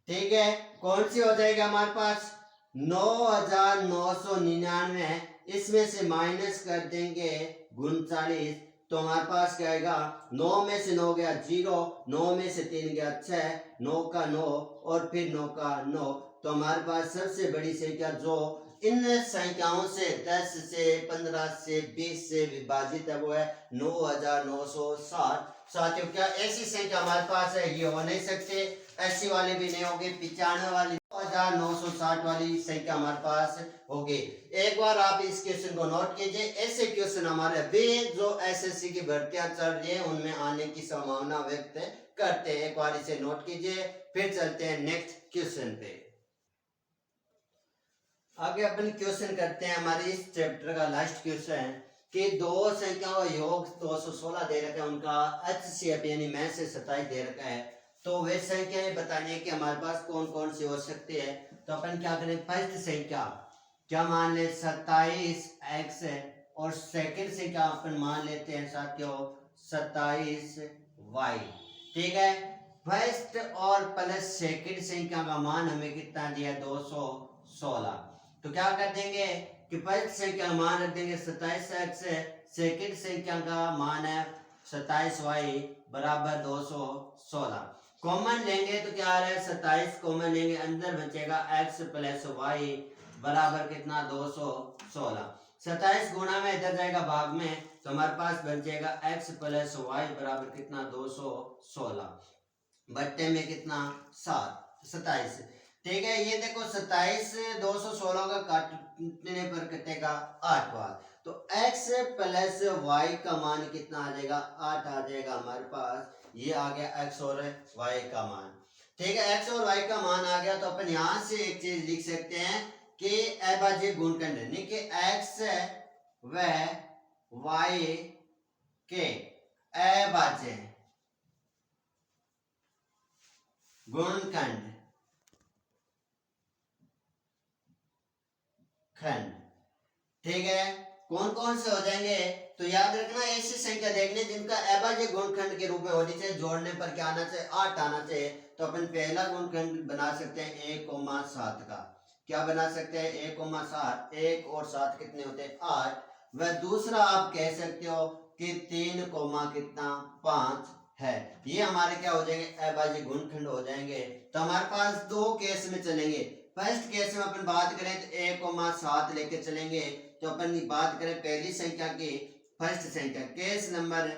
ठीक है, कौन सी हो जाएगी हमारे पास, 9,999, इसमें से माइनस कर देंगे 39, तो हमारे पास क्या आएगा, 9 में से 9 गया 0, 9 में से 3 गया 6, 9 का 9 और फिर 9 का 9। तो हमारे पास सबसे बड़ी संख्या जो इन संख्याओं से 10 से 15 से 20 से विभाजित है वो है 9,960। साथियों, क्या ऐसी संख्या हमारे पास है, ये हो नहीं सकते, ऐसी वाली भी नहीं होगी, 95 वाली 9,960 वाली संख्या हमारे पास होगी। एक बार आप इस क्वेश्चन को नोट कीजिए, ऐसे क्वेश्चन हमारे भी जो एसएससी की भर्तियां चल रही है उनमें आने की संभावना व्यक्त करते हैं। एक बार इसे नोट कीजिए, फिर चलते हैं नेक्स्ट क्वेश्चन पे। आगे अपन क्वेश्चन करते हैं, हमारे इस चैप्टर का लास्ट क्वेश्चन कि दो संख्याओं का योग 216 दे रखा है, उनका HCF यानी में से 27 दे रखा है। तो वे संख्याएं बतानी है कि हमारे पास कौन कौन सी हो सकती है। तो अपन क्या करें, फर्स्ट संख्या क्या मान ले, 27x है, और सेकंड संख्या अपन मान लेते हैं साथियों 27y। ठीक है, फर्स्ट और प्लस सेकंड संख्या का मान हमें कितना दिया, 216। तो क्या कर देंगे कि फर्स्ट संख्या का मान रख देंगे 27x है, सेकंड संख्या का मान है 27y बराबर 216। कॉमन लेंगे तो क्या आ रहा है, 27 कॉमन लेंगे, अंदर बचेगा x प्लस वाई बराबर कितना, 216। 27 गुणा में इधर जाएगा भाग में, तो हमारे पास बचेगा x प्लस वाई बराबर कितना, 216 बट्टे में कितना, 27। ठीक है, ये देखो 27 216 का काटने पर कटेगा 8 बार, तो x प्लस y का मान कितना आ जाएगा, 8 आ जाएगा हमारे पास। ये आ गया x और y का मान। ठीक है, x और y का मान आ गया, तो अपन यहां से एक चीज लिख सकते हैं कि अभाज्य गुणनखंड यानी कि x व y के अभाज्य गुणनखंड खंड। ठीक है, कौन कौन से हो जाएंगे, तो याद रखना ऐसी संख्या देखने जिनका अभाज्य गुणनखंड के रूप में होनी चाहिए, जोड़ने पर क्या आना चाहिए, 8 आना चाहिए। तो अपन पहला गुणनखंड बना सकते हैं 1,7 का, क्या बना सकते हैं 1,7, 1 और 7 कितने होते हैं, 8। वह दूसरा आप कह सकते हो कि 3, कितना 5 है। ये हमारे क्या हो जाएंगे, अभाज्य गुणनखंड हो जाएंगे। तो हमारे पास दो केस में चलेंगे। फर्स्ट केस में अपन बात करें तो 1,7 लेके चलेंगे। तो अपन बात करें पहली संख्या की, फर्स्ट संख्या, केस नंबर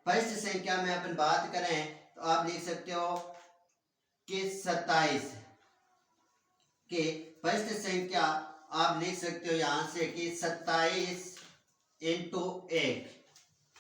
फर्स्ट संख्या में अपन बात करें तो आप लिख सकते हो कि 27 के फर्स्ट संख्या आप लिख सकते हो यहां से कि 27 इंटू 1।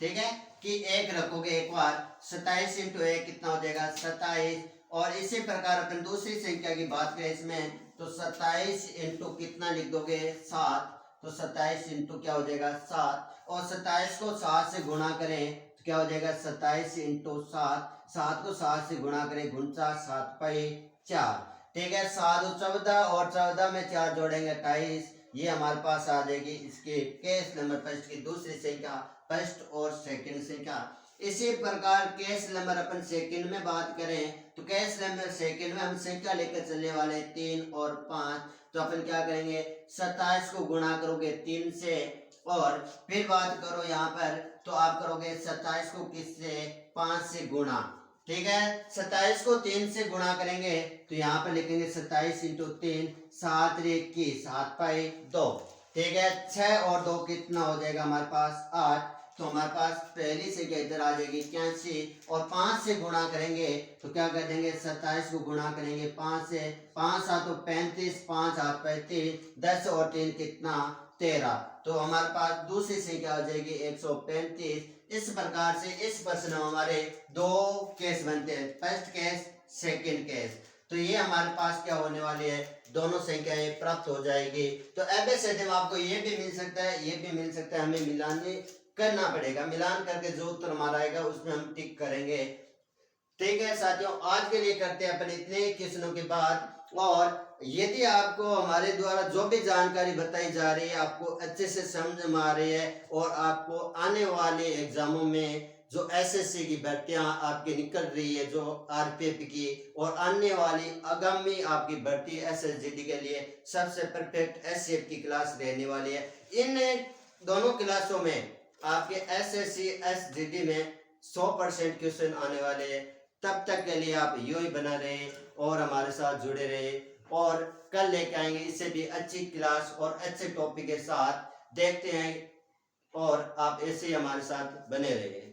ठीक है, कि 1 रखोगे एक बार, 27 इंटू 1 कितना हो जाएगा, 27। और इसी प्रकार अपन दूसरी संख्या की बात करें इसमें तो 27 इंटू कितना लिख दोगे, 7, तो 27 इंटू क्या हो जाएगा 7, और 27 को 7 से गुणा करें तो क्या हो जाएगा 27 इंटू 7, 7 को 7 से गुणा करें, गुणा 7 पाई 4, ठीक है। 7 और 14, और 14 में 4 जोड़ेंगे 28, ये हमारे पास आ जाएगी इसके केस नंबर फर्स्ट की दूसरी संख्या, फर्स्ट और सेकंड संख्या। इसी प्रकार केस नंबर अपन सेकंड में बात करें तो केस नंबर सेकंड में हम संख्या लेकर चलने वाले 3 और 5, तो अपन क्या करेंगे 27 को गुणा करोगे 3 से, और फिर बात करो यहाँ पर तो आप करोगे 27 को किससे 5 से गुणा, ठीक है। 27 को 3 से गुणा करेंगे तो यहाँ पर लिखेंगे 27 इंटू 3, 7 रे 21, 7 पाई 2, ठीक है। 6 और 2 कितना हो जाएगा हमारे पास 8, तो हमारे पास पहली से क्या इधर आ जाएगी 81, और 5 से गुणा करेंगे तो क्या कर देंगे 27 को गुणा करेंगे 5 से, 5 7 तो 35, 5 8 35, 10 और 3 कितना 13, तो हमारे पास दूसरी संख्या आ जाएगी 135। इस प्रकार से इस प्रश्न में हमारे दो केस बनते हैं, फर्स्ट केस सेकंड केस, तो ये हमारे पास क्या होने वाली है दोनों संख्याएं प्राप्त हो जाएगी। तो एबीसीडी में आपको ये भी मिल सकता है, ये भी मिल सकता है, हमें मिलान करना पड़ेगा, मिलान करके जो उत्तर हमारा आएगा उसमें हम टिक करेंगे, ठीक है साथियों। आज के लिए करते हैं अपन इतने क्वेश्चनों के बाद, और यदि आपको हमारे द्वारा जो भी जानकारी बताई जा रही है आपको अच्छे से समझ में आ रही है, और आपको आने वाले एग्जामों में जो एसएससी की भर्तियां आपकी निकल रही है, जो आरपीएफ की और आने वाली आगामी आपकी भर्ती एसएसजीडी के लिए सबसे परफेक्ट एसएफ की क्लास रहने वाली है। इन दोनों क्लासों में आपके एसएससी एसजीडी में 100% क्वेश्चन आने वाले हैं। तब तक के लिए आप यूं ही बना रहे और हमारे साथ जुड़े रहे, और कल लेके आएंगे इससे भी अच्छी क्लास और अच्छे टॉपिक के साथ, देखते हैं, और आप ऐसे ही हमारे साथ बने रहिए।